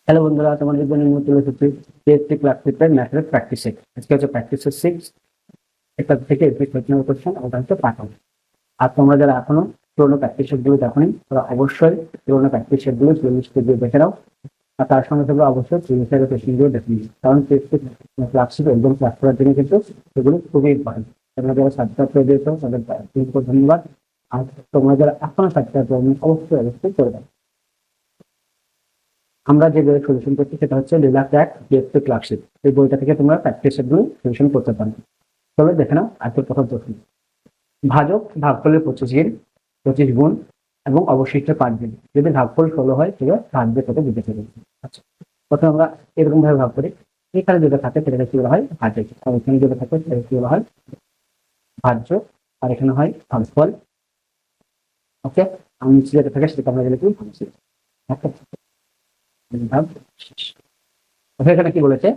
Hello বন্ধুরা, তোমাদের জন্য নিয়ে চলে এসেছি পিএসসি ক্লাস সিক্সের ম্যাথের প্র্যাকটিস সেট। আজকে হচ্ছে প্র্যাকটিসের সিক্স, এটা থেকে এপিসোড কোশ্চেন, ওটা হচ্ছে পাঠাবো। আর তোমরা যারা এখনো পুরোনো প্র্যাকটিস সেটগুলো দেখোনি, তারা অবশ্যই পুরোনো প্র্যাকটিস সেটগুলো প্লেলিস্টে দিয়ে দেখে নাও। আর তার সঙ্গে সঙ্গে অবশ্যই প্রিভিয়াস ইয়ারের কোশ্চেনগুলো দেখে নিও, কারণ পিএসসি ক্লাস সিক্স একদম ক্লাস করার জন্য কিন্তু এগুলো খুবই ইম্পর্টেন্ট। তোমরা যারা সাবস্ক্রাইব করে দিয়েছো তাদের ধন্যবাদ। আর তোমরা যারা এখনো সাবস্ক্রাইব করোনি, অবশ্যই অবশ্যই করে দাও। আমরা যে বইয়ের সলিউশন করছি সেটা হচ্ছে রিল্যাক্স এক পিএসসি ক্লাসশিপ। এই বইটা থেকে তোমরা প্র্যাকটিস সেটগুলো সলিউশন করতে পারো। চলো দেখে নাও আজকের প্রথম প্রশ্ন। ভাজক ভাগফলের 25 গুণ এবং অবশিষ্ট 5 গুণ। যদি ভাগফল 16 হয় তাহলে ভাগ্যে কত বুঝে ফেলবে। আচ্ছা, প্রথমে আমরা এরকম ভাবে ভাগ করি। এখানে যেটা থাকে সেটাকে কি বলা হয় ভাজক, আর এখানে যেটা থাকে সেটাকে কি বলা হয় ভাজ্য, আর এখানে হয় ভাগফল। ওকে, আমি নিচে যেটা থাকে সেটাকে আমরা লিখি ভাগশেষ। ওকে, ভাগ শেষ। এখানে কি বলেছে,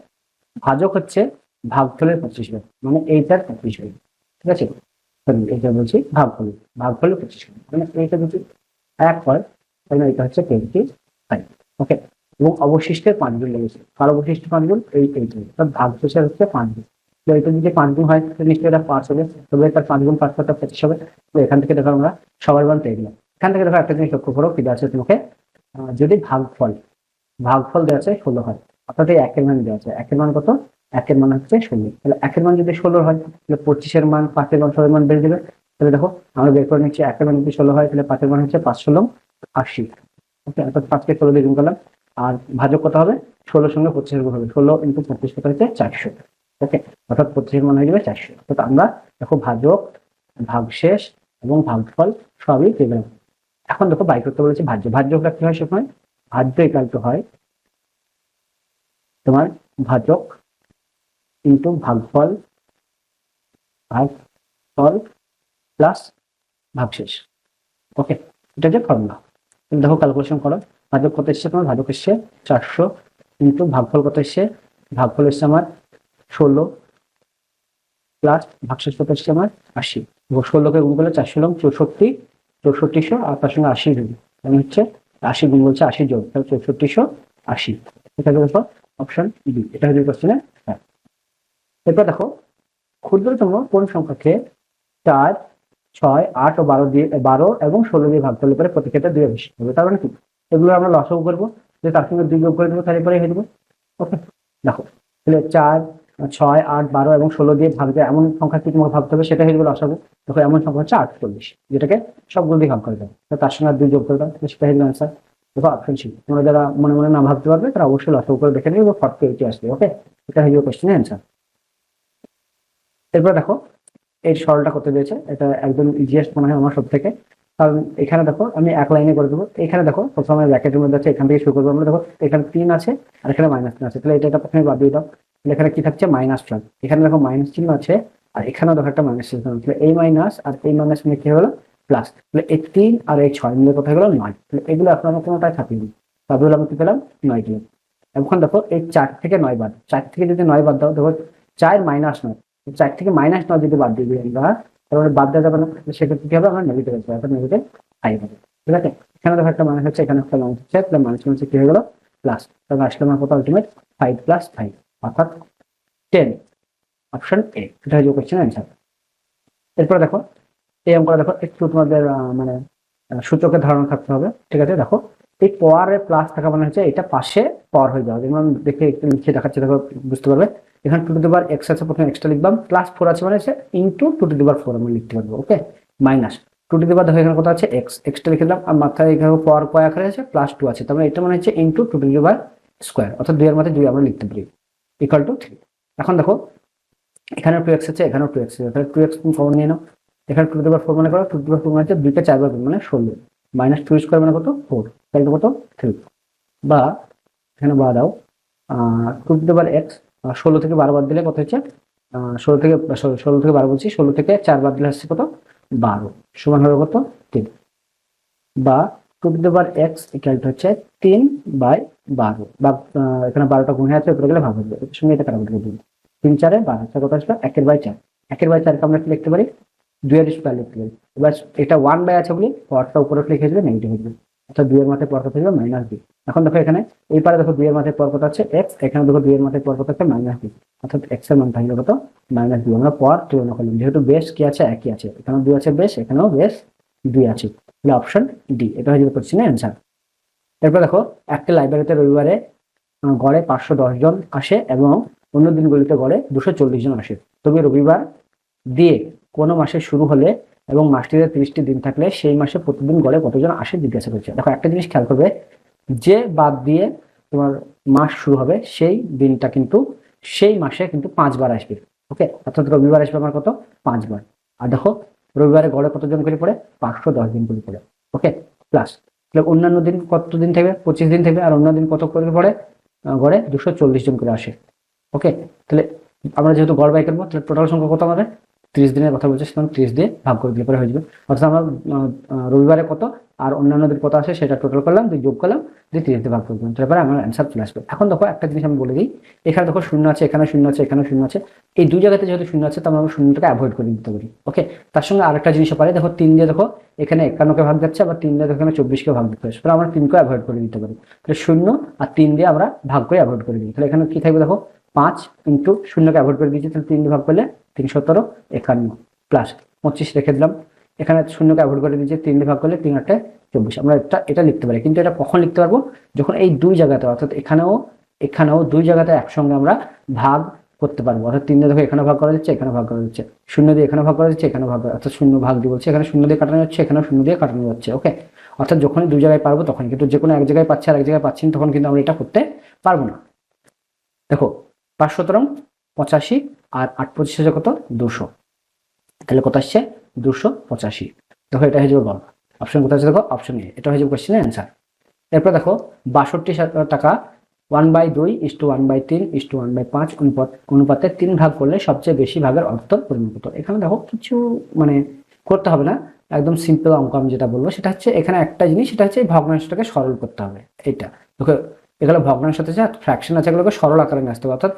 ভাজক হচ্ছে ভাগফলের 25 গুণ, মানে এইটার 25 গুণ। ঠিক আছে, এটা বলছি ভাগফল, ভাগফলের 25 গুণ, মানে এইটা যদি 1 হয় তাহলে এটা হচ্ছে 25। ওকে, এবং অবশিষ্টের 5 গুণ লেগেছে। কার অবশিষ্ট 5 গুণ? এইটা, অর্থাৎ ভাগশেষের হচ্ছে 5 গুণ। তো এটা যদি 5 গুণ হয় তাহলে নিশ্চয়ই এটা 5 হবে, তবে তার 5 গুণ 5 করতে 25 হবে। তো এখান থেকে দেখো আমরা সবার মান পেয়ে গেলাম। এখান থেকে দেখো একটা জিনিস লক্ষ্য করো, কি আছে তোমাকে, যদি ভাগফল ভাগফল দেওয়া আছে 16 হয়, অর্থাৎ এই একের মান দেওয়া আছে, একের মান কত? একের মান হচ্ছে 16। তাহলে একের মান যদি 16 হয় তাহলে 25-এর মান, 5-এর মান, 6-এর মান বেড়ে যাবে। তাহলে দেখো আমরা বের করে নিচ্ছি, একের মান যদি 16 হয় তাহলে 5-এর মান হচ্ছে 5-16 80। ওকে, অর্থাৎ 5-কে 16 দিয়ে গুণ করলাম। আর ভাজক কত হবে? 16 সঙ্গে 25-এর গুণ হবে, 16 ইন্টু 25 কত হচ্ছে 400। ওকে, অর্থাৎ 25-এর মান হয়ে যাবে 400। অর্থাৎ আমরা দেখো ভাজক, ভাগশেষ এবং ভাগফল সবই পেয়ে গেলাম। এখন দেখো বাই করতে বলেছে ভাজ্য। ভাজ্যটা কি হয় সেখানে? ভাজ্য ইকাল টু হয় তোমার ভাজক ইন্টু ভাগফল, ভাগফল প্লাস ভাগশেষ। ওকে, এটা যে ফর্মুলা। দেখো ক্যালকুলেশন করো, ভাজক কত এসছে তোমার? ভাজক এসছে 400 ইন্টু ভাগফল কত এসছে? ভাগফল এসছে আমার 16 প্লাস ভাগশেষ কত এসছে আমার 80। 16কে গুণ করলে 400 লং 64, 6400, আর তার সঙ্গে 80 গুণ, মানে হচ্ছে 80 গুণ বলছে 80 যোগ, তাহলে 6480। এটা দেখো অপশন বি, এটা হচ্ছে কোশ্চেনে। হ্যাঁ, এরপর দেখো ক্ষুদ্রতম কোন সংখ্যাকে 4, 6, 8 ও 12 দিয়ে, 12 এবং 16 দিয়ে ভাগ করলে পরে প্রতি ক্ষেত্রে 2 এর বেশি হবে। তার মানে কি, এগুলো আমরা লসাগু করবো, যে তার সঙ্গে 2 যোগ করে দেবো, তাহলে পরে হয়ে যাবে। ওকে, দেখো তাহলে 4, 6, 8, 12 এবং 16 দিয়ে ভাগ দেয় এমন সংখ্যা কি তোমাকে ভাবতে হবে, সেটা হয়ে যাবে লসাগু। দেখো এমন সংখ্যা হচ্ছে 48, যেটাকে সবগুলো দিয়ে ভাগ করে দেবো, তার সঙ্গে 2 যোগ করে দাও, সেটা হয়ে যাবে আনসার। দেখো অপশন ছিল, তোমরা যারা মনে মনে না ভাবতে পারবে তারা অবশ্যই লসাগু করে দেখে নেবে, 48 আসবে। ওকে, এটা হয়ে যাবে কোশ্চেনের অ্যান্সার। এরপর দেখো এই সরলটা করতে দিয়েছে, এটা একদম ইজিয়েস্ট মনে হয় আমার সব থেকে। কারণ এখানে দেখো আমি এক লাইনে করে দেবো। এখানে দেখো প্রথমে ব্র্যাকেটের মধ্যে আছে, এখান থেকে শুরু করবো আমরা। দেখো এখানে 3 আছে আর এখানে -3 আছে, তাহলে এটা প্রথমে বাদ দিয়ে দাও। তাহলে এখানে কি থাকছে? -1। এখানে দেখো মাইনাস চিহ্ন আছে, আর এখানেও দেখো একটা মাইনাস চিহ্ন আছে। তাহলে এই মাইনাস আর এই মাইনাস মিলে কি হলো? প্লাস। তাহলে এই 3 আর এই 6 মিলে কোথায় গেল? 9। তাহলে এগুলো এখন আমার কোনোটাই থাকেনি, তাহলে আমি কি পেলাম? 9 কিলো। এখন দেখো এই 4 থেকে 9 বাদ, 4 থেকে যদি 9 বাদ দাও, দেখো 4 -9, 4 থেকে -9 যদি বাদ দিয়ে দিই আমরা, তাহলে বাদ দেওয়া যাবে না, সেক্ষেত্রে কি হবে? আমার নেগেটিভ আসবে, অর্থাৎ -5 হবে। ঠিক আছে, এখানে দেখো একটা মাইনাস হচ্ছে, এখানে একটা মাইনাস হচ্ছে, তাহলে মাইনাস মাইনাস কি হয়ে গেল? প্লাস। তাহলে আসলে আমার কত? আলটিমেট 5 + 5, অর্থাৎ 10। অপশন এ, এটা হচ্ছে কোশ্চেন অ্যান্সার। এরপর দেখো এই অঙ্কটা দেখো একটু তোমাদের মানে সূচকের ধারণা থাকতে হবে। ঠিক আছে, দেখো এই পাওয়ারে প্লাস থাকা মানে হচ্ছে এটা পাশে পাওয়ার হয়ে যাবে। যেমন দেখে একটু লিখে দেখাচ্ছে, দেখো বুঝতে পারবে। এখানে 2 x আছে, প্রথমে এক্সটা লিখলাম, প্লাস 4 আছে মানে হচ্ছে ইন্টু 2 আমি লিখতে পারবো। ওকে, মাইনাস 2 দেখো এখানে কত আছে? x, এক্সটা লিখে দিলাম, আর মাথায় এখানে পাওয়ার কয় আকারে আছে? +2 আছে, তার মানে এটা মানে হচ্ছে ইন্টু 2 অর্থাৎ 2 এর মাথায় 2 আমরা লিখতে পারি, ইকুয়াল টু 3। এখন দেখো এখানে 2x আছে, এখানেও 2x আছে, তাহলে 2x তুমি কমন নিয়ে নাও। এখানে 2 মনে করো, 2 মানে হচ্ছে 2কে 4 বার গুণ মানে 16, -2² মানে কত? 4, তাহলে কত? 3। বা এখানে বা দাও 2x, 16 থেকে 12 বাদ দিলে কত হচ্ছে? 16 থেকে 12 বলছি, 16 থেকে 4 বাদ দিলে হচ্ছে কত? 12, সমান হবে কত? 3। বা 2x ইকুয়াল টু হচ্ছে 3/12, বা এখানে 12টা গুণ হয়ে আছে, উপরে গেলে ভাগ হয়ে যাবে, এর সঙ্গে এটা কাটাকুটি করে দিন। 3 4 12, কত আসবে? 1/4। 1/4 কে আমরা কি লিখতে পারি? 2 এর স্কয়ার লিখতে পারি। এবার এটা 1 বাই আছে বলে পাওয়ারটা উপরে লিখে দিলে নেগেটিভ হয়ে যাবে, অর্থাৎ 2 এর মাথায় পাওয়ার কত হবে? -2। এখন দেখো এখানে এই পারে দেখো 2 এর মাথায় পর কত আছে x, এখানে দেখো 2 এর মাথায় পর কত আছে -2, অর্থাৎ x এর মান থাকলে কত -2। আমরা পর তুলনা করলাম, যেহেতু বেস কি আছে একই আছে, এখানেও 2 আছে বেস, এখানেও বেস 2 আছে, তাহলে অপশন ডি এটা হয়ে যাবে কোশ্চেনের অ্যান্সার। এরপর দেখো একটা লাইব্রেরিতে রবিবারে গড়ে 510 জন আসে এবং অন্য দিনগুলিতে গড়ে 240 জন আসে, তবে রবিবার দিয়ে কোনো মাসে শুরু হলে এবং মাসটিতে 30টি দিন থাকলে সেই মাসে প্রতিদিন গড়ে কতজন আসে জিজ্ঞাসা করছে। দেখো একটা জিনিস খেয়াল করবে, যে বাদ দিয়ে তোমার মাস শুরু হবে সেই দিনটা কিন্তু সেই মাসে কিন্তু 5 বার আসবে। ওকে, অর্থাৎ রবিবার আসবে আমার কত 5 বার। আর দেখো রবিবারে গড়ে কতজন করে পড়ে 510 দিন করে পড়ে। ওকে, প্লাস অন্যান্য দিন কত দিন থাকবে 25 দিন থাকবে, আর অন্য দিন কত করে পড়ে গড়ে 240 জন করে আসে। ওকে, তাহলে আমরা যেহেতু গড় বাই করবো, তাহলে টোটাল সংখ্যা কত আমাদের 30 দিনের কথা বলছে, সেখানে 30 দিয়ে ভাগ করে দিলে পরে হয়ে যাবে। অর্থাৎ আমরা রবিবারে কত আর অন্যান্য দিন কত আসে সেটা টোটাল করলাম, দিয়ে যোগ করলাম, দিয়ে 30 দিয়ে ভাগ করে দিলাম, তারপরে আমার অ্যান্সার চলে আসবে। এখন দেখো একটা জিনিস আমি বলে দিই, এখানে দেখো শূন্য আছে, এখানে শূন্য আছে, এখানে শূন্য আছে, এই দুই জায়গাতে যেহেতু শূন্য আছে, তাহলে আমরা শূন্যটাকে অ্যাভয়েড করে দিতে পারি। ওকে, তার সঙ্গে আরেকটা জিনিসও পারে, দেখো 3 দিয়ে দেখো এখানে 51কে ভাগ যাচ্ছে, আবার 3 দিয়ে দেখো এখানে 24কে ভাগ দিতে হবে, আমরা 3কে অ্যাভয়েড করে দিতে পারি। তাহলে শূন্য আর 3 দিয়ে আমরা ভাগ করে অ্যাভয়েড করে দিই, তাহলে এখানে কি থাকবে দেখো 5 ইন্টু শূন্যকে অ্যাভয়েড করে দিয়েছি, তাহলে 3 দিয়ে ভাগ করলে 3 17 51 প্লাস 25 রেখে দিলাম, এখানে শূন্যকে অ্যাভয়েড করে দিয়েছি, 3 দিয়ে ভাগ করলে 3 8 24। আমরা এটা লিখতে পারি, কিন্তু এটা কখন লিখতে পারবো, যখন এই দুই জায়গাতে অর্থাৎ এখানেও দুই জায়গাতে একসঙ্গে আমরা ভাগ করতে পারবো। অর্থাৎ 3 দিয়ে দেখো এখানে ভাগ করা যাচ্ছে, এখানে ভাগ করা যাচ্ছে, শূন্য দিয়ে এখানে ভাগ করা যাচ্ছে, এখানে ভাগ করা, অর্থাৎ শূন্য ভাগ দিয়ে বলছে, এখানে শূন্য দিয়ে কাটানো যাচ্ছে, এখানে শূন্য দিয়ে কাটানো যাচ্ছে। ওকে, অর্থাৎ যখনই দুই জায়গায় পারবো তখন, কিন্তু যে কোনো এক জায়গায় পাচ্ছি আর এক জায়গায় পাচ্ছি তখন কিন্তু আমরা এটা করতে পারবো না। দেখো 5 17 85 আর 8 25 কত 200, তাহলে কত আসছে 285। দেখো এটা হয়ে যাবে গল্প, অপশন কোথায় আছে দেখো অপশন এ, এটা হয়ে যাবে কোশ্চেনের অ্যান্সার। এরপর দেখো 62 টাকা 1/2 1/3 1/5 অনুপাতে 3 ভাগ করলে সবচেয়ে বেশি ভাগের অর্থ পরিমাণ কত। এখানে দেখো কিছু মানে করতে হবে না, একদম সিম্পল অঙ্ক আমি যেটা বলবো সেটা হচ্ছে, এখানে একটা জিনিস সেটা হচ্ছে ভগ্নাংশটাকে সরল করতে হবে। এইটা দেখো এগুলো ভগ্নাংশ আছে, ফ্র্যাকশন আছে, এগুলোকে সরল আকারে নিয়ে আসতে হবে। অর্থাৎ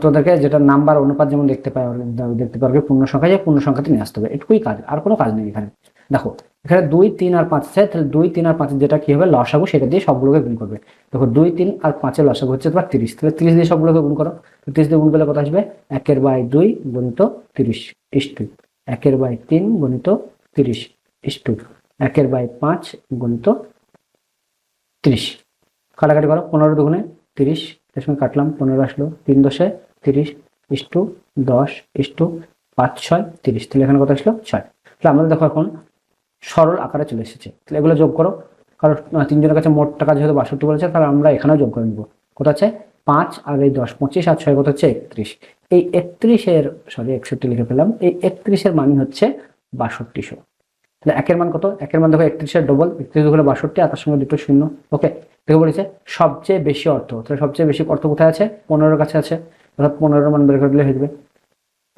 তোমাদেরকে যেটা নাম্বার অনুপাত যেমন দেখতে পারবে পূর্ণ সংখ্যা, যে পূর্ণ সংখ্যাতে নিয়ে আসতে হবে, এটুকুই কাজ, আর কোনো কাজ নেই এখানে। দেখো এখানে 2 3 আর 5 আছে, তাহলে 2 3 আর 5 যেটা কি হবে লসাগু, সেটা দিয়ে সবগুলোকে গুণ করবে। দেখো 2 3 আর 5 এর লসাগু হচ্ছে তোমার 30, তাহলে 30 দিয়ে সবগুলোকে গুণ করো, 30 দিয়ে গুণ করলে কত আসবে 1/2 গুণিত 30 ইস্টু 1/3 গুণিত 30 ইস্টু 1/5 গুণিত 30। কাটাকাটি করো, 15 দুগুণে 30, এর সঙ্গে কাটলাম 15 আসলো, 3 10 30 ইস্টু 10 ইস্টু 5 6 30, তাহলে এখানে কত আসলো 6। তাহলে আমাদের দেখো এখন সরল আকারে চলে এসেছে, তাহলে এগুলো যোগ করো, কারণ তিনজনের কাছে মোট টাকা যেহেতু 62 বলেছে, তাহলে আমরা এখানেও যোগ করে নিব। কত আছে 5 আর এই 10 25 আর 6 কত হচ্ছে 31, এই 31 এর 61 লিখে ফেলাম, এই 31 এর মানই হচ্ছে 6200। তাহলে একের মান কত, একের মান দেখো 31 এর ডবল, 31 হলো 62 আর তার সঙ্গে দুটো শূন্য। ওকে, দেখে বলেছে সবচেয়ে বেশি অর্থ, তাহলে সবচেয়ে বেশি অর্থ কোথায় আছে 15 এর কাছে আছে, অর্থাৎ 15 মান বের করে দিলে হয়ে যাবে।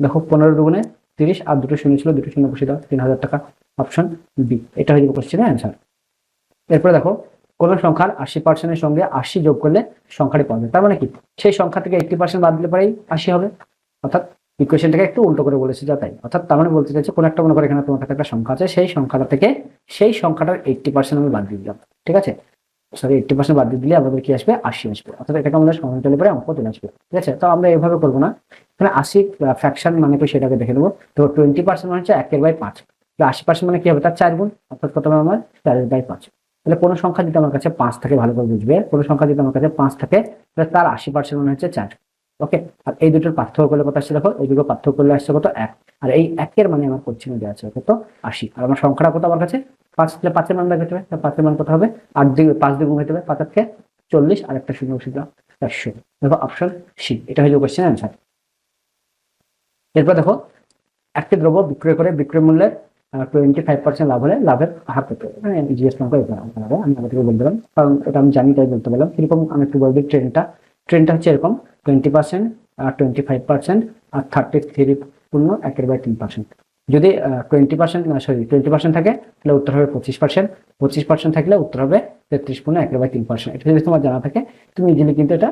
দেখো 15 দুগুণে 30 আর দুটো শূন্য ছিল, দুটো শূন্য বসিয়ে দাও, 3000 টাকা, অপশন বি এটা হয়ে যাবে কোশ্চেনের অ্যান্সার। এরপরে দেখো কোন সংখ্যার 80% এর সঙ্গে 80 যোগ করলে সংখ্যাটি পাবে, তার মানে কি সেই সংখ্যা থেকে 80% বাদ দিলে পরেই 80 হবে। অর্থাৎ ইকুয়েশনটাকে একটু উল্টো করে বলেছে যা তাই, অর্থাৎ তার মানে বলতে চাইছে কোন একটা মনে করে এখানে তোমার কাছে একটা সংখ্যা আছে, সেই সংখ্যাটা থেকে সেই সংখ্যাটার 80% আমি বাদ দিয়ে দিলাম, ঠিক আছে, সরি 80% বাদ দিয়ে দিলে আমাদের কি আসবে 80 আসবে, অর্থাৎ এটাকে আমাদের সমান্তরালে পরে অঙ্ক চলে আসবে। ঠিক আছে, তো আমরা এভাবে করবো না, এখানে 80 ফ্র্যাকশন মানে কি সেটাকে দেখে নেবো। তো 20% মানে হচ্ছে 1/5, 80% মানে কি হবে তার 4 গুণ, অর্থাৎ কত হবে আমার 4/5। তাহলে কোনো সংখ্যা যদি আমার কাছে 5 থাকে, ভালো করে বুঝবে, কোনো সংখ্যা যদি আমার কাছে 5 থাকে তাহলে তার 80% মানে হচ্ছে 4। ওকে, আর এই দুটোর পার্থক্য করলে কত আসছে দেখো, এই দুটো পার্থক্য করলে আসছে কত 1, আর এই 1 মানে আমার কোশ্চেনে দেওয়া আছে কত 80, আর আমার সংখ্যাটা কত আমার কাছে 5, তাহলে 5 এর মান বের করতে হবে, 5 এর মান কত হবে 8 দিয়ে 5 দিয়ে গুণ হতে হবে, 5 থেকে 40 আর একটা শূন্য বসিয়ে দাও 100। দেখো অপশন সি এটা হয়ে যাবে কোশ্চেন অ্যান্সার। এরপর দেখো একটি দ্রব্য বিক্রয় করে বিক্রয় মূল্যের 25% লাভ হলে লাভের হার কত, মানে জিএস অঙ্ক হবে, আমি আগে থেকে বলতে পারলাম কারণ এটা আমি জানি তাই বলতে পারলাম। কিরকম আমি একটু বলবি, ট্রেনটা হচ্ছে এরকম 20% আর 25% আর 33 পূর্ণ 1/3%। যদি 20% থাকে তাহলে উত্তর হবে 25%, 25% থাকলে উত্তর হবে 33 পূর্ণ 1/3%। এটা যদি তোমার জানা থাকে তুমি ইজিলি কিন্তু এটা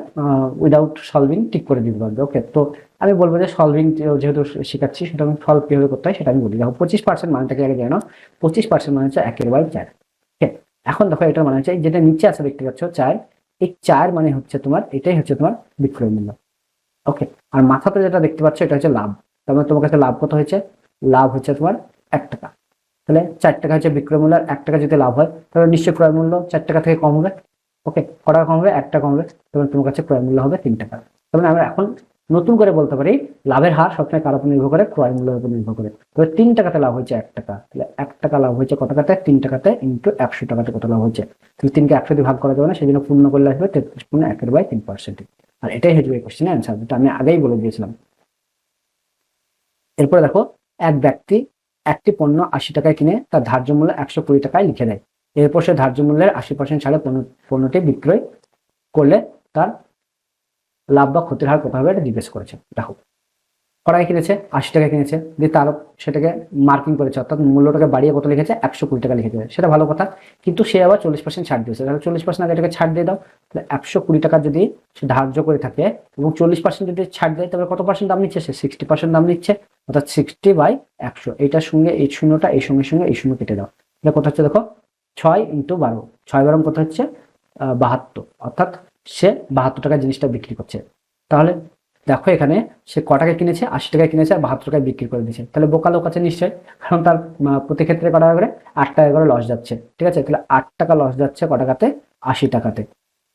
উইদাউট সলভিং ঠিক করে দিতে পারবে। ওকে, তো আমি বলবো যে সলভিং যেহেতু শেখাচ্ছি সেটা আমি সলভ কিভাবে করতে হয় সেটা আমি বলি। দেখো 25% মানটাকে আগে জানো, 25% মানে হচ্ছে 1/4। ঠিক, এখন দেখো এটার মানে হচ্ছে যেটা নিচে আছে দেখতে পাচ্ছ 4, এই 4 মানে হচ্ছে তোমার, এটাই হচ্ছে তোমার বিক্রয় মূল্য। ওকে, আর মাথাতে যেটা দেখতে পাচ্ছ এটা হচ্ছে লাভ। তার মানে তোমার কাছে লাভ কত হয়েছে? লাভ হচ্ছে তোমার 1 টাকা। তাহলে 4 টাকা হচ্ছে বিক্রয় মূল্য, আর 1 টাকা যদি লাভ হয় তাহলে নিশ্চয়ই ক্রয় মূল্য 4 টাকা থেকে কম হবে। ওকে, ক টাকা কম হবে? 1 টাকা কম হবে। তখন তোমার কাছে ক্রয় মূল্য হবে 3 টাকা। তার মানে আমরা এখন নতুন করে বলতে পারি লাভের হার সবসময় কার উপর নির্ভর করে? ক্রয় মূল্যের উপর নির্ভর করে। তবে 3 টাকাতে লাভ হয়েছে 1 টাকা, তাহলে 1 টাকা লাভ হয়েছে কত টাকাতে? 3 টাকাতে ইন্টু 100 টাকাতে কত লাভ হচ্ছে? তাহলে 3 কে 100 দিয়ে ভাগ করা যাবে না, সেই জন্য পূর্ণ করলে আসবে 33 পূর্ণ 1/3%। আর এটাই হচ্ছে এই কোশ্চেনের অ্যান্সার, যেটা আমি আগেই বলে দিয়েছিলাম। এরপরে দেখো, এক ব্যক্তি একটি পণ্য 80 টাকায় কিনে তার ধার্য মূল্য 120 টাকায় লিখে দেয়। এরপর সে ধার্য মূল্যের 80% ছাড়ে পণ্যটি বিক্রয় করলে তার লাভ বা ক্ষতির হার কত হবে এটা জিজ্ঞেস করেছে। দেখো, কড়াই কিনেছে 80 টাকা কিনেছে, দিয়ে তার সেটাকে মার্কিং করেছে, অর্থাৎ মূল্যটাকে বাড়িয়ে কত লিখেছে? 120 টাকা লিখেছে। সেটা ভালো কথা, কিন্তু সে আবার 40% ছাড় দিয়েছে। তাহলে 40% আগে এটাকে ছাড় দিয়ে দাও। তাহলে 120 টাকা যদি সে ধার্য করে থাকে এবং 40% যদি ছাড় দেয়, তবে কত পার্সেন্ট দাম নিচ্ছে? সে 60% দাম নিচ্ছে, অর্থাৎ 60/100। এইটার সঙ্গে এই শূন্যটা, এই সঙ্গে সঙ্গে এই শূন্য কেটে দাও। এটা কত হচ্ছে দেখো? 6 × 12, 6 কত হচ্ছে? 72, অর্থাৎ সে 72 টাকায় জিনিসটা বিক্রি করছে। তাহলে দেখো এখানে সে ক টাকায় কিনেছে? 80 টাকায় কিনেছে আর 72 টাকায় বিক্রি করে দিয়েছে। তাহলে বোকা লোক আছে নিশ্চয়ই, কারণ তার প্রতি ক্ষেত্রে ক টাকা করে? 8 টাকা করে লস যাচ্ছে। ঠিক আছে, তাহলে 8 টাকা লস যাচ্ছে ক টাকাতে? 80 টাকাতে,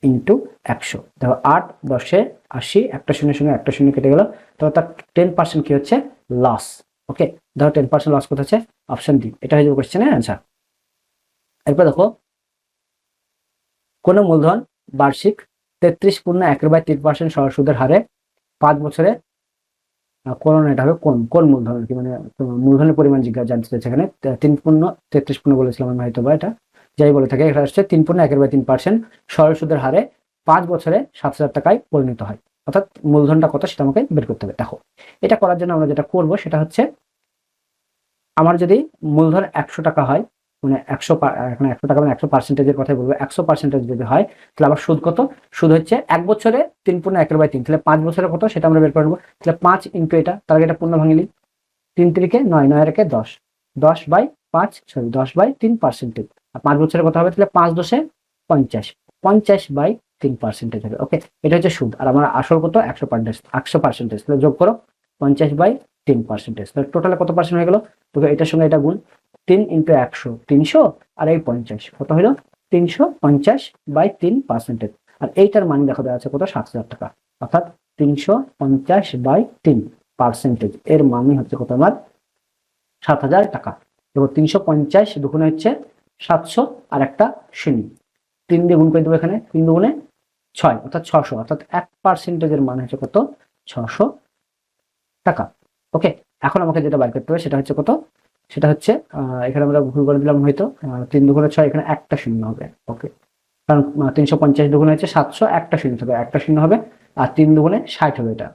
ইন্টু 100। দেখো 8 10 80, একটা শূন্যের সঙ্গে একটা শূন্য কেটে গেল, তবে তার 10% কি হচ্ছে? লস। ওকে, ধরো 10% লস কত হচ্ছে? অপশন ডি, এটা হয়ে যাবে কোশ্চেনের অ্যান্সার। এরপর দেখো, কোন মূলধন বার্ষিক 33 পূর্ণ 1/3% সরল সুদের হারে 5 বছরে কোন, এটা হবে কোন কোন মূলধন কি, মানে মূলধনের পরিমাণ জিজ্ঞাসা জানতে চাইছে এখানে। 3 পূর্ণ 33 পূর্ণ বলেছিলাম আমি হয়তো, বা এটা যাই বলে থাকে, এটা হচ্ছে 3 পূর্ণ 1/3% সরল সুদের হারে 5 বছরে 7,000 টাকায় পরিণত হয়। অর্থাৎ মূলধনটা কত সেটা আমাকে বের করতে হবে। দেখো, এটা করার জন্য আমরা যেটা করব সেটা হচ্ছে, আমার যদি মূলধন 100 টাকা হয়, মানে 100, এখানে 100 টাকা মানে 100%-এর কথাই বলবো, 100% যদি হয়, তাহলে আবার সুদ কত? সুদ হচ্ছে 1 বছরে 3 পূর্ণ 1/3, তাহলে 5 বছরে কত সেটা আমরা বের করে নেবো। তাহলে 5 ইন্টু এটা, তার আগে এটা পূর্ণ ভাঙিলি, 3 3-এ 9, 9 এর 10, 10/5, সরি 10/3%। আর 5 বছরে কত হবে? তাহলে 5 10-এ 50, 50/3% হবে। ওকে, এটা হচ্ছে সুদ, আর আমার আসল কত? 100%। তাহলে যোগ করো 50/3%, তাহলে টোটালে কত পার্সেন্ট হয়ে গেল? তো এটার সঙ্গে এটা গুণ, 3 × 100 300, আর এই 50 কত হলো? 350/3%। আর এইটার মান দেখো দেওয়া আছে কত? 7,000 টাকা, অর্থাৎ 350/3%, এর মানই হচ্ছে কত? আমার 7,000 টাকা। দেখো 350 দুগুণে হচ্ছে 700, আর একটা শূন্য, 3 দিয়ে গুণ করে দেবো এখানে, 3 দুগুণে 6, অর্থাৎ 600, অর্থাৎ 1%-এর মান হচ্ছে কত? 600 টাকা। ওকে, এখন আমাকে যেটা বার করতে হবে সেটা হচ্ছে কত? সেটা হচ্ছে এখানে আমরা ভুল করে দিলাম হয়তো, 3 দুগুণে 6, এখানে একটা শূন্য হবে। ওকে, কারণ 350 দুগুণে হচ্ছে 700, একটা শূন্য হবে, একটা শূন্য হবে, আর 3 দুগুণে 60 হবে। এটা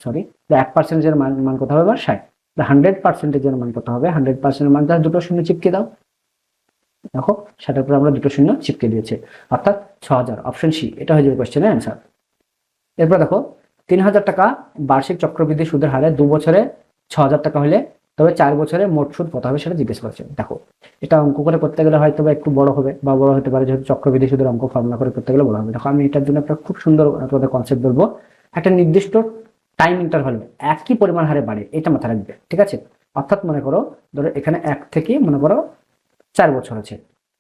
সরি, 1%-এর মান কত হবে? 60। 100%-এর মান কত হবে? 100%-এর মান তার দুটো শূন্য চিপকে দাও। দেখো, সেটার উপরে আমরা দুটো শূন্য চিপকে দিয়েছি, অর্থাৎ 6,000, অপশন সি, এটা হয়ে যাবে কোশ্চেনের অ্যান্সার। এরপর দেখো, 3,000 টাকা বার্ষিক চক্রবৃদ্ধি সুদের হারে 2 বছরে 6,000 টাকা হলে তবে 4 বছরে মোট সুদ কত হবে সেটা জিজ্ঞেস করছে। দেখো, এটা অঙ্ক করে করতে গেলে হয়তো একটু বড় হবে, বা বড় হতে পারে, যেহেতু চক্রবৃদ্ধি সুদের অঙ্ক ফর্মুলা করে করতে গেলে বড় হবে। দেখো, আমি এটার জন্য একটা খুব সুন্দর তোমাদের কনসেপ্ট বলবো। একটা নির্দিষ্ট টাইম ইন্টারভালে একই পরিমাণ হারে বাড়ে, এটা মাথায় রাখবে। ঠিক আছে, অর্থাৎ মনে করো, ধরো এখানে 1 থেকে মনে করো 4 বছর আছে,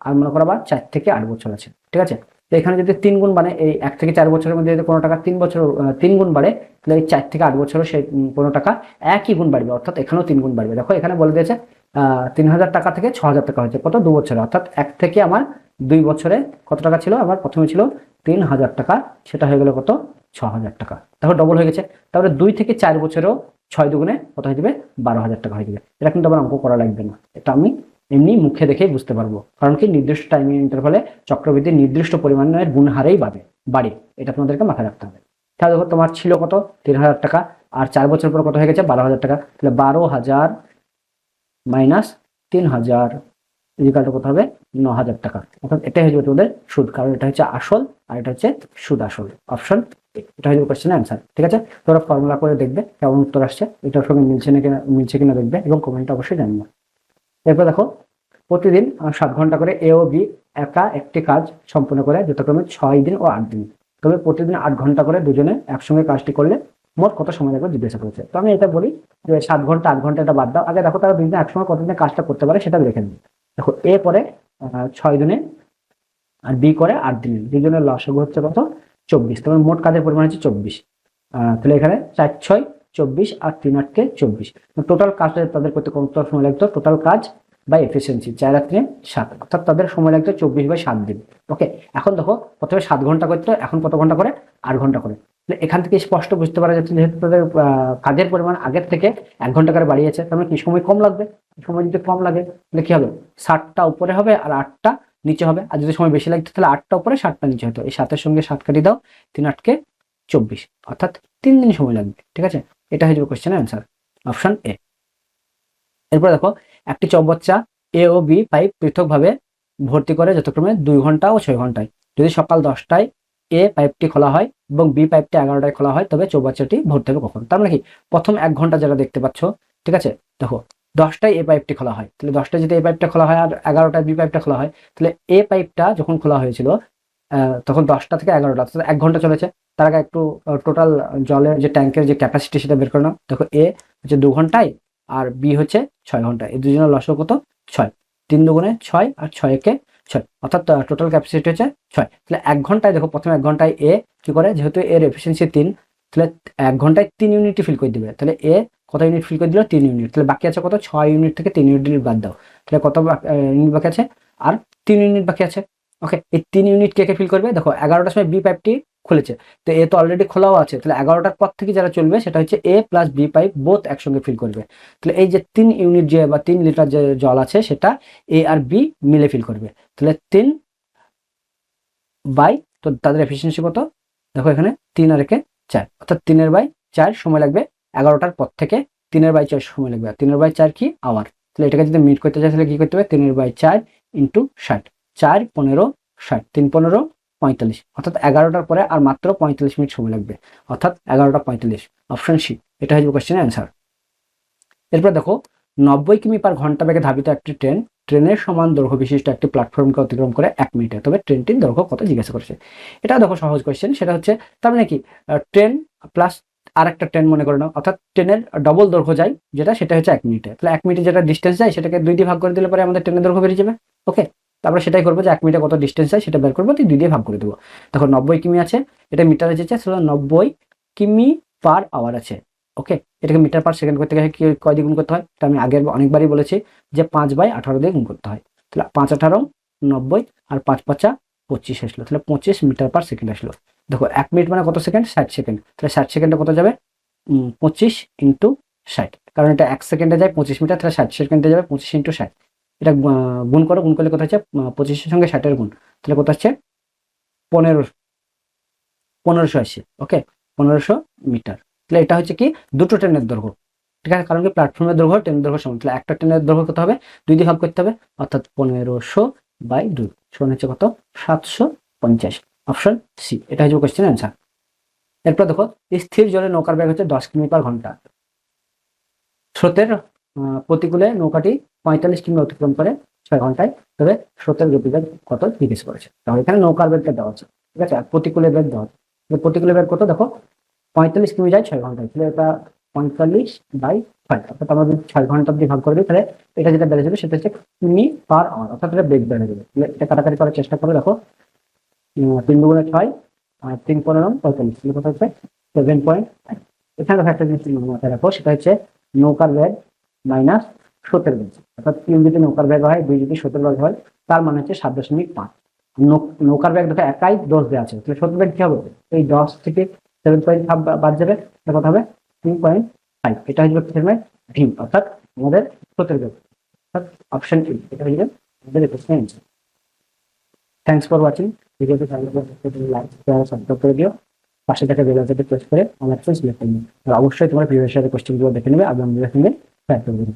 আর মনে করো আবার 4 থেকে 8 বছর আছে। ঠিক আছে, তো এখানে যদি 3 গুণ বাড়ে, এই 1 থেকে 4 বছরের মধ্যে যদি কোনো টাকা 3 গুণ বাড়ে, তাহলে এই 4 থেকে 8 বছরও সেই কোনো টাকা একই গুণ বাড়বে, অর্থাৎ এখানেও 3 গুণ বাড়বে। দেখো, এখানে বলে দিয়েছে 3,000 টাকা থেকে 6,000 টাকা হচ্ছে কত? 2 বছরে, অর্থাৎ 1 থেকে আমার 2 বছরে কত টাকা ছিল? আমার প্রথমে ছিল 3,000 টাকা, সেটা হয়ে গেল কত? 6,000 টাকা। দেখো, ডবল হয়ে গেছে। তারপরে 2 থেকে 4 বছরেও 6 দুগুণে কত হয়ে যাবে? 12,000 টাকা হয়ে যাবে। এটা কিন্তু আবার অঙ্ক করা লাগবে না, এটা আমি এমনি মুখে দেখেই বুঝতে পারবো, কারণ কি নির্দিষ্ট টাইমিং ইন্টারভালে চক্রবৃদ্ধি নির্দিষ্ট পরিমাণের গুণ হারেই বাড়ে, এটা তোমাদেরকে মাথায় রাখতে হবে। তাহলে দেখো, তোমার ছিল কত? 3,000 টাকা, আর 4 বছর পর কত হয়ে গেছে? 12,000 টাকা। তাহলে 12,000 মাইনাস 3,000 ইজিকাল টু কত হবে? 9,000 টাকা। অর্থাৎ এটাই হয়ে যাবে তোমাদের সুদ, কারণ এটা হচ্ছে আসল আর এটা হচ্ছে সুদ আসল। অপশন এটা হয়ে যাবে কোশ্চেনের অ্যান্সার। ঠিক আছে, তোমরা ফর্মুলা করে দেখবে কেমন উত্তর আসছে, এটার সঙ্গে মিলছে কিনা দেখবে, এবং কমেন্টে অবশ্যই জানবে। এরপর দেখো, প্রতিদিন 7 ঘন্টা করে এ ও বি একা একটি কাজ সম্পন্ন করে যথাক্রমে 6 দিন ও 8 দিন, তবে প্রতিদিন 8 ঘন্টা করে দুজনে একসঙ্গে কাজটি করলে মোট কত সময় লাগবে জিজ্ঞাসা করেছে। তো আমি এটা বলি যে 7 ঘন্টা 8 ঘন্টা এটা বাদ দাও, আগে দেখো তারা দুজনে একসঙ্গে কতদিনে কাজটা করতে পারে সেটা দেখে নিই। দেখো এ করে 6 দিনে আর বি করে 8 দিনে, দুজনের লসাগু হচ্ছে কত 24, তবে মোট কাজের পরিমাণ হচ্ছে 24। তাহলে এখানে 4 6 24 আর 3 8 24, টোটাল কাজটা তাদের করতে কত সময় লাগতো, টোটাল কাজ বাই এফিসিয়েন্সি 4 আর 3 7, অর্থাৎ তাদের সময় লাগতো 24/7 দিন। ওকে, এখন দেখো প্রথমে 7 ঘন্টা করতো, এখন কত ঘন্টা করে 8 ঘন্টা করে। এখান থেকে স্পষ্ট বুঝতে পারা যাচ্ছে যেহেতু তাদের কাজের পরিমাণ আগের থেকে 1 ঘন্টা করে বাড়িয়েছে, তার মানে কি সময় কম লাগবে। সময় যদি কম লাগে তাহলে কি হবে, 7টা উপরে হবে আর 8টা নিচে হবে, আর যদি সময় বেশি লাগতো তাহলে 8টা উপরে 7টা নিচে হতো। এই 7-এর সঙ্গে 7 কাটি দাও, 3 8 24, অর্থাৎ 3 দিন সময় লাগবে। ঠিক আছে, এটা হয়ে যাবে কোশ্চেনের অ্যান্সার, অপশন এ। এরপর দেখো একটি চৌবাচ্চা এ ও বি পাইপ পৃথকভাবে ভর্তি করে যথাক্রমে 2 ঘন্টা ও 6 ঘন্টায়। যদি সকাল 10টায় এ পাইপটি খোলা হয় এবং বি পাইপটি 11টায় খোলা হয়, তবে চৌবাচ্চাটি ভর্তি হবে কখন। তার মানে কি, প্রথম 1 ঘন্টা যেটা দেখতে পাচ্ছ, ঠিক আছে, দেখো 10টায় এ পাইপটি খোলা হয়, তাহলে 10টায় যদি এ পাইপটা খোলা হয় আর 11টায় বি পাইপটা খোলা হয়, তাহলে এ পাইপটা যখন খোলা হয়েছিল তখন 10টা থেকে 11টা, অর্থাৎ 1 ঘন্টা চলেছে। তার আগে একটু টোটাল জলের যে ট্যাঙ্কের যে ক্যাপাসিটি সেটা বের করে নাও। দেখো এ হচ্ছে 2 ঘন্টায় আর বি হচ্ছে 6 ঘন্টায়, এই দুজনের লসও কত 6, 3 দুগুণে 6 আর 6 একে 6, অর্থাৎ টোটাল ক্যাপাসিটি হচ্ছে 6। তাহলে 1 ঘন্টায় দেখো প্রথমে 1 ঘন্টায় এ কি করে, যেহেতু এর এফিসিয়েন্সি 3, তাহলে 1 ঘন্টায় 3 ইউনিট ফিল করে দিবে। তাহলে এ কত ইউনিট ফিল করে দিল, 3 ইউনিট। তাহলে বাকি আছে কত, 6 ইউনিট থেকে 3 ইউনিট বাদ দাও, তাহলে কত ইউনিট বাকি আছে, আর 3 ইউনিট বাকি আছে। ওকে, এই 3 ইউনিট কে কে ফিল করবে, দেখো 11টার সময় বি পাইপটি খুলেছে, তো এ তো অলরেডি খোলাও আছে, তাহলে 11টার পর থেকে যারা চলবে সেটা হচ্ছে এ প্লাস বি পাইপ বোথ একসঙ্গে ফিল করবে। তাহলে এই যে 3 ইউনিট যে বা 3 লিটার যে জল আছে সেটা এ আর বি মিলে ফিল করবে। তাহলে 3 বাই, তো তাদের এফিসিয়েন্সি কত, দেখো এখানে 3 আর একে 4, অর্থাৎ 3/4 সময় লাগবে 11টার পর থেকে, 3/4 সময় লাগবে। আর 3/4 কি আওয়ার, তাহলে এটাকে যদি মিট করতে চাই তাহলে কি করতে হবে, 3/4 ইন্টু 60, 4 15 60, 3 15 45, অর্থাৎ 11টার পরে আর মাত্র 45 মিনিট সময় লাগবে, অর্থাৎ 11টা 45, অপশন সি, এটা হয়ে যাবে কোশ্চেনের অ্যান্সার। এরপর দেখো 90 কিমি পার ঘন্টা বেগে ধাবিত একটি ট্রেন ট্রেনের সমান দৈর্ঘ্য বিশিষ্ট একটি প্ল্যাটফর্মকে অতিক্রম করে 1 মিনিটে, তবে ট্রেনটির দৈর্ঘ্য কত জিজ্ঞাসা করেছে। এটা দেখো সহজ কোশ্চেন, সেটা হচ্ছে তার মানে কি, ট্রেন প্লাস আর একটা ট্রেন মনে করে নাও, অর্থাৎ ট্রেনের ডবল দৈর্ঘ্য যায় যেটা, সেটা হচ্ছে 1 মিনিটে। তাহলে 1 মিনিটে যেটা ডিস্টেন্স যায় সেটাকে 2 দিয়ে ভাগ করে দিলে পরে আমাদের ট্রেনের দৈর্ঘ্য বেরিয়ে যাবে। ওকে, তারপরে সেটাই করবো যে 1 মিনিটে কত ডিস্টেন্স যায় সেটা বের করবো, 2 দিয়ে ভাগ করে দেবো। দেখো 90 কিমি আছে, এটা মিটারে যেছে, সেটা 90 কিমি পার আওয়ার আছে। ওকে, এটাকে মিটার পার সেকেন্ড করতে গেলে কয় দিয়ে গুণ করতে হয়, এটা আমি আগের অনেকবারই বলেছি যে 5/18 দিয়ে গুণ করতে হয়। তাহলে 5 18 90 আর 5 5 25 আসলো, তাহলে 25 মিটার পার সেকেন্ড আসলো। দেখো 1 মিনিট মানে কত সেকেন্ড, 60 সেকেন্ড, তাহলে 60 সেকেন্ডে কত যাবে, 25 ইন্টু 60, কারণ এটা 1 সেকেন্ডে যায় 25 মিটার, তাহলে 60 সেকেন্ডে যাবে 25 ইন্টু 60। এটা গুণ করো, গুণ করলে কত হচ্ছে 25-এর সঙ্গে 60-এর গুণ, তাহলে কত হচ্ছে 1500 আসছে। ওকে, 1500 মিটার। তাহলে এটা হচ্ছে কি দুটো ট্রেনের দৈর্ঘ্য, ঠিক আছে, কারণ কি প্ল্যাটফর্মের দৈর্ঘ্য ট্রেনের দৈর্ঘ্য সমান, তাহলে একটা ট্রেনের দৈর্ঘ্য কত হবে, 2 দিয়ে ভাগ করতে হবে, অর্থাৎ 1500/2 সমান হচ্ছে কত 750, অপশন সি, এটা হচ্ছে কোশ্চেন অ্যান্সার। এরপর দেখো স্থির জলে নৌকার বেগ হচ্ছে 10 কিমি পার ঘন্টা, স্রোতের প্রতিকূলে নৌকাটি 45 কিমি অতিক্রম করে 6 ঘন্টায়, তবে স্রোতের গতিবেগ কত জিজ্ঞেস করেছে। তাহলে এখানে নৌকার বেগটা দেওয়া আছে, ঠিক আছে, আর প্রতিকূলে বেগ দেওয়া আছে। প্রতিকূলে বেগ কত, দেখো 45 কিমি যায় 6 ঘন্টায়, তাহলে এটা 45/6, অর্থাৎ আমরা যদি 6 ঘন্টা অব্দি ভাগ করে দিই তাহলে এটা যেটা বেড়ে যাবে সেটা হচ্ছে কিমি পার আওয়ার, অর্থাৎ এটা বেগ বেড়ে যাবে। এটা কাটাকাটি করার চেষ্টা করো, দেখো 3 দুগুণে 6 আর 3 15 45, তাহলে কত হচ্ছে 7.5। এখানে দেখো একটা জিনিস মাথায় রাখো, সেটা হচ্ছে নৌকার বেগ মাইনাস স্রোতের বেগ, অর্থাৎ 3 যদি নৌকার বেগ হয়, 2 যদি স্রোতের বেগ হয়, তার মানে হচ্ছে 7.5। নৌকার বেগ দেখো একাই 10 দেওয়া আছে, তাহলে স্রোতের বেগ কি হবে, এই 10 থেকে 7.5 বাদ যাবে, এটা কত হবে 3.5, এটা হচ্ছে কিসের ভি, অর্থাৎ আমাদের স্রোতের বেগ, অর্থাৎ অপশন এ, এটা হচ্ছে আমাদের question answer. Thanks for watching, ভিডিওটি ভালো লাগলে লাইক শেয়ার সাবস্ক্রাইব করে দিও, পাশে থাকা বেল আইকনটি প্রেস করে আমার সিলেক্ট করে নিও। আর অবশ্যই তোমার প্রিভিয়াস ইয়ারের কোশ্চেনগুলো দেখে নেবে এবং দেখে নিবে, শেয়ার করে দেবে।